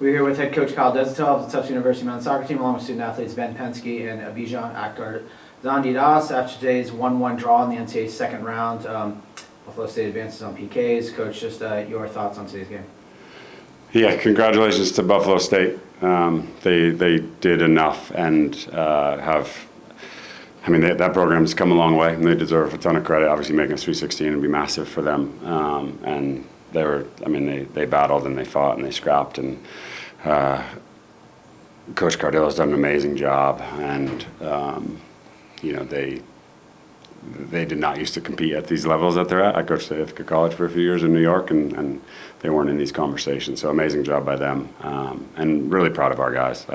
We're here with head coach Kyle Desatel of the Tufts University men's soccer team, along with student athletes Ben Penske and Bijan Akhtar Zandidas. After today's 1-1 draw in the NCAA second round, Buffalo State advances on PKs. Coach, just your thoughts on today's game. Yeah, congratulations to Buffalo State. They did enough and that program's come a long way, and they deserve a ton of credit. Obviously, making a Sweet 16 would be massive for them. And they were, they battled and they fought and they scrapped, and Coach Cardillo's done an amazing job. And they did not used to compete at these levels that they're at. I coached at Ithaca College for a few years in New York, and they weren't in these conversations. So amazing job by them, and really proud of our guys.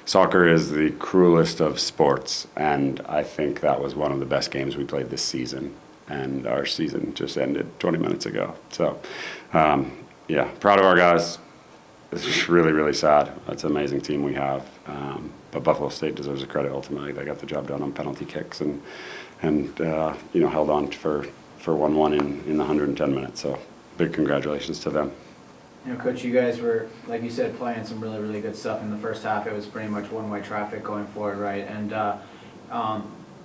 Soccer is the cruelest of sports, and I think that was one of the best games we played this season. And our season just ended 20 minutes ago. So, proud of our guys. It's just really, really sad. It's an amazing team we have. But Buffalo State deserves the credit ultimately. They got the job done on penalty kicks and held on for 1-1 in the 110 minutes. So big congratulations to them. Coach, you guys were, like you said, playing some really, really good stuff in the first half. It was pretty much one-way traffic going forward, right? And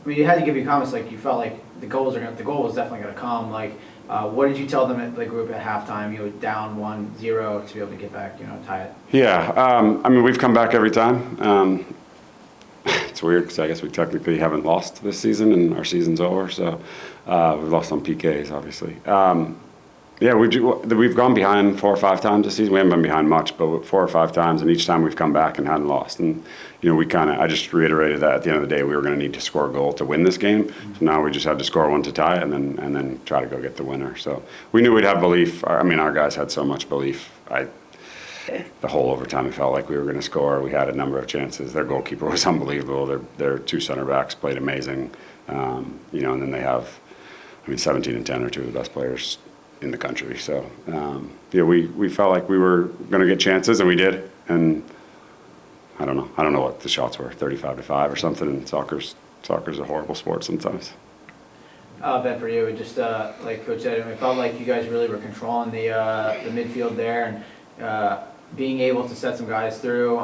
you had to give your comments, like you felt like the goal was definitely going to come. Like, what did you tell them at the group at halftime? You were down 1-0 to be able to get back, tie it. Yeah, we've come back every time. It's weird because I guess we technically haven't lost this season, and our season's over. So we've lost on PKs, obviously. We've gone behind 4 or 5 times this season. We haven't been behind much, but 4 or 5 times, and each time we've come back and hadn't lost. And I just reiterated that at the end of the day, we were going to need to score a goal to win this game. So now we just had to score one to tie it, and then try to go get the winner. So we knew we'd have belief. Our guys had so much belief. The whole overtime, it felt like we were going to score. We had a number of chances. Their goalkeeper was unbelievable. Their 2 center backs played amazing. And then they have, 17 and 10 are 2 of the best players in the country. So, we felt like we were going to get chances, and we did. And I don't know what the shots were, 35-5 or something. And soccer's a horrible sport sometimes. Ben, for you, just like Coach said, it felt like you guys really were controlling the midfield there, and being able to set some guys through.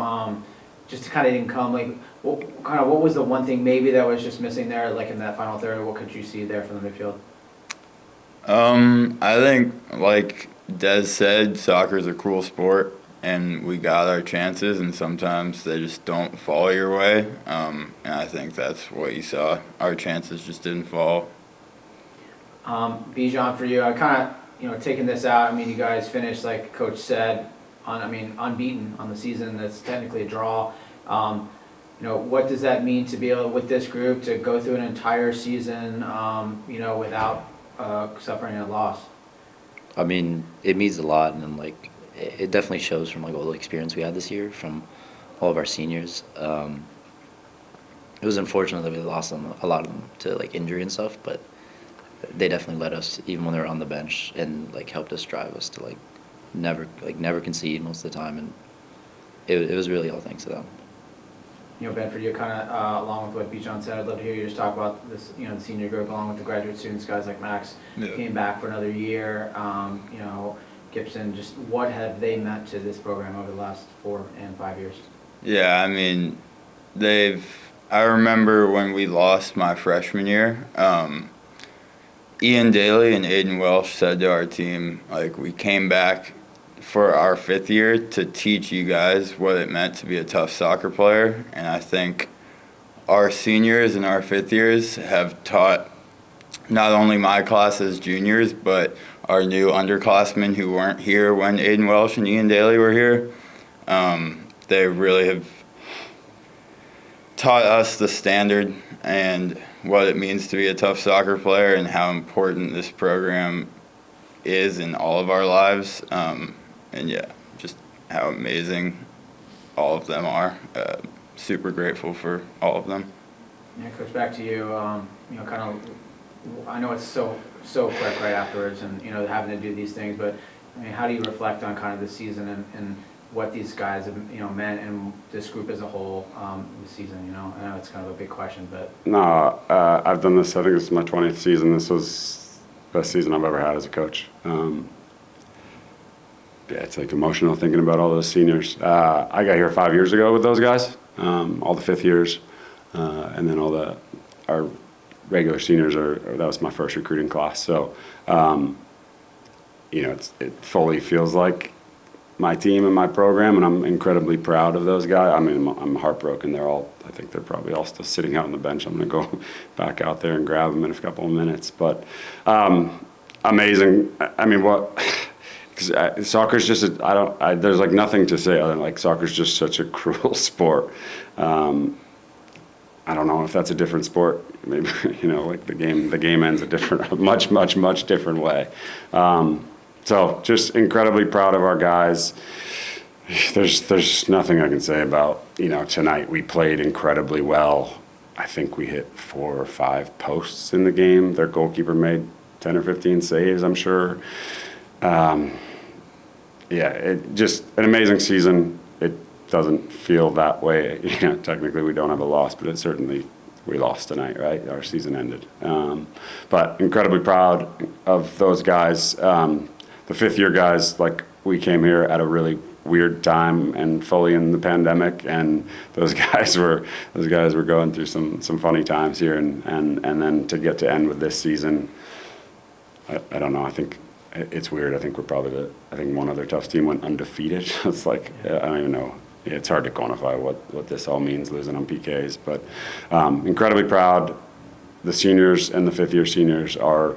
Just kind of didn't come. Like, what was the one thing maybe that was just missing there, like in that final third? What could you see there from the midfield? I think, like Des said, soccer's a cool sport, and we got our chances, and sometimes they just don't fall your way. And I think that's what you saw. Our chances just didn't fall. Bijan, for you, I kind of, taking this out, you guys finished, like Coach said, unbeaten on the season. That's technically a draw. What does that mean to be able, with this group, to go through an entire season, without suffering a loss? It means a lot, and it definitely shows from all the experience we had this year from all of our seniors. It was unfortunate that we lost them, a lot of them, to injury and stuff, but they definitely led us even when they were on the bench, and helped us drive us to never concede most of the time, and it was really all thanks to them. Ben, for you, kind of along with what Bijan said, I'd love to hear you just talk about this, the senior group, along with the graduate students, guys like Max, came back for another year. Gibson, just what have they meant to this program over the last 4 and 5 years? Yeah, I remember when we lost my freshman year, Ian Daly and Aiden Welsh said to our team, we came back for our 5th year to teach you guys what it meant to be a tough soccer player. And I think our seniors and our 5th years have taught not only my class as juniors, but our new underclassmen who weren't here when Aiden Welsh and Ian Daly were here. They really have taught us the standard and what it means to be a tough soccer player, and how important this program is in all of our lives. Just how amazing all of them are. Super grateful for all of them. Yeah, Coach, back to you. I know it's so quick right afterwards, and having to do these things, but how do you reflect on kind of the season and what these guys have meant, and this group as a whole this season? I know it's kind of a big question, but no, I've done this. I think this is my 20th season. This was the best season I've ever had as a coach. yeah, it's like emotional thinking about all those seniors. I got here 5 years ago with those guys, all the fifth years, and then our regular seniors that was my first recruiting class. So, it fully feels like my team and my program, and I'm incredibly proud of those guys. I mean, I'm heartbroken. I think they're probably all still sitting out on the bench. I'm going to go back out there and grab them in a couple of minutes. But amazing. I mean, soccer's just, there's like nothing to say other than like soccer's just such a cruel sport. I don't know if that's a different sport. Maybe, like the game ends a much different way. So just incredibly proud of our guys. There's nothing I can say about, tonight. We played incredibly well. I think we hit 4 or 5 posts in the game. Their goalkeeper made 10 or 15 saves, I'm sure. It just an amazing season. It doesn't feel that way. Technically we don't have a loss, but we lost tonight, right? Our season ended. But incredibly proud of those guys. The fifth-year guys, like, we came here at a really weird time and fully in the pandemic, and those guys were going through some funny times here, and then to get to end with this season, I don't know. I think it's weird. I think I think one other Tufts team went undefeated. It's like, I don't even know. It's hard to quantify what this all means, losing on PKs, but incredibly proud. The seniors and the fifth-year seniors are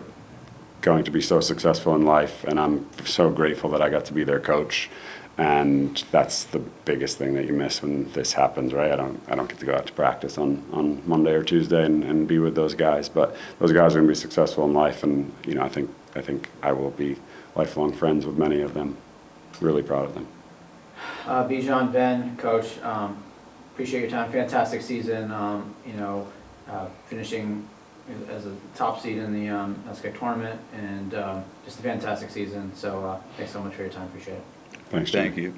going to be so successful in life, and I'm so grateful that I got to be their coach. And that's the biggest thing that you miss when this happens, right? I don't get to go out to practice on Monday or Tuesday and be with those guys, but those guys are going to be successful in life, and I think I will be lifelong friends with many of them. Really proud of them. Bijan, Ben, Coach, appreciate your time. Fantastic season. Finishing as a top seed in the NCAA tournament, and just a fantastic season. So thanks so much for your time. Appreciate it. Thanks, Jim. Thank you.